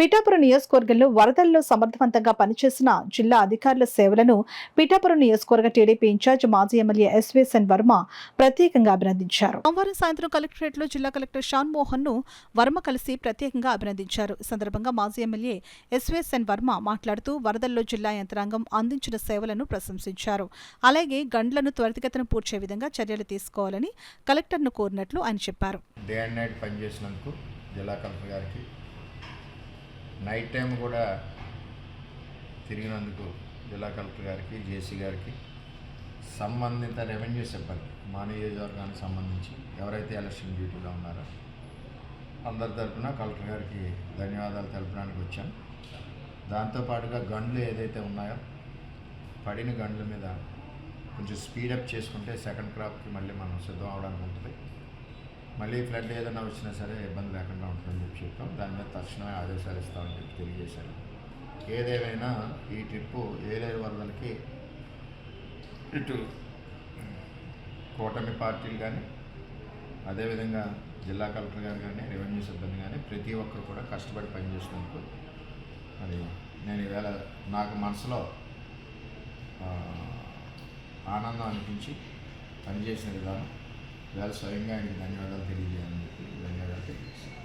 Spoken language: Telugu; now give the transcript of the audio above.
పిఠాపురం నియోజకవర్గంలో వరదల్లో సమర్థవంతంగా పనిచేసిన జిల్లా అధికారుల సేవలను పిఠాపురం నియోజకవర్గ టీడీపీ ఇన్ఛార్జ్ మాజీ ఎమ్మెల్యే ఎస్వీఎస్ఎన్ వర్మ ప్రత్యేకంగా అభినందించారు. సోమవారం సాయంత్రం కలెక్టరేట్లో జిల్లా కలెక్టర్ షాన్ మోహన్ ను వర్మ కలిసి ప్రత్యేకంగా అభినందించారు. ఈ సందర్భంగా మాజీ ఎమ్మెల్యే ఎస్వీఎస్ఎన్ వర్మ మాట్లాడుతూ వరదల్లో జిల్లా యంత్రాంగం అందించిన సేవలను ప్రశంసించారు. అలాగే గండ్లను త్వరితగతిన పూడ్చే విధంగా చర్యలు తీసుకోవాలని కలెక్టర్ను కోరినట్లు ఆయన చెప్పారు. డే అండ్ నైట్ పనిచేసినందుకు జిల్లా కలెక్టర్ గారికి, నైట్ టైం కూడా తిరిగినందుకు జిల్లా కలెక్టర్ గారికి, జేసీ గారికి, సంబంధిత రెవెన్యూ సిబ్బంది మా నియోజకవర్గానికి సంబంధించి ఎవరైతే ఎలక్షన్ డ్యూటీలో ఉన్నారో అందరి తరఫున కలెక్టర్ గారికి ధన్యవాదాలు తెలపడానికి వచ్చాను. దాంతోపాటుగా గండ్లు ఏదైతే ఉన్నాయో పడిన గండ్ల మీద కొంచెం స్పీడప్ చేసుకుంటే సెకండ్ క్రాప్కి మళ్ళీ మనం సిద్ధం అవడానికి ఉంటుంది. మళ్ళీ ఫ్లడ్ ఏదైనా వచ్చినా సరే ఇబ్బంది లేకుండా ఉంటుందని చెప్పాం. దాని మీద తక్షణమే ఆదేశాలు ఇస్తామని చెప్పి తెలియజేశాను. ఏదేమైనా ఈ ట్రిప్పు ఏలేరు వరదలకి ఇటు కూటమి పార్టీలు కానీ, అదేవిధంగా జిల్లా కలెక్టర్ గారు కానీ, రెవెన్యూ సిబ్బంది కానీ ప్రతి ఒక్కరు కూడా కష్టపడి పనిచేసినందుకు మరి నేను ఈవేళ నాకు మనసులో ఆనందం అనిపించి పనిచేసిన విధానం వేళ స్వయంగా ఆయనకి ధన్యవాదాలు తెలియజేయాలని చెప్పి ధన్యవాదాలు తెలియజేస్తాను.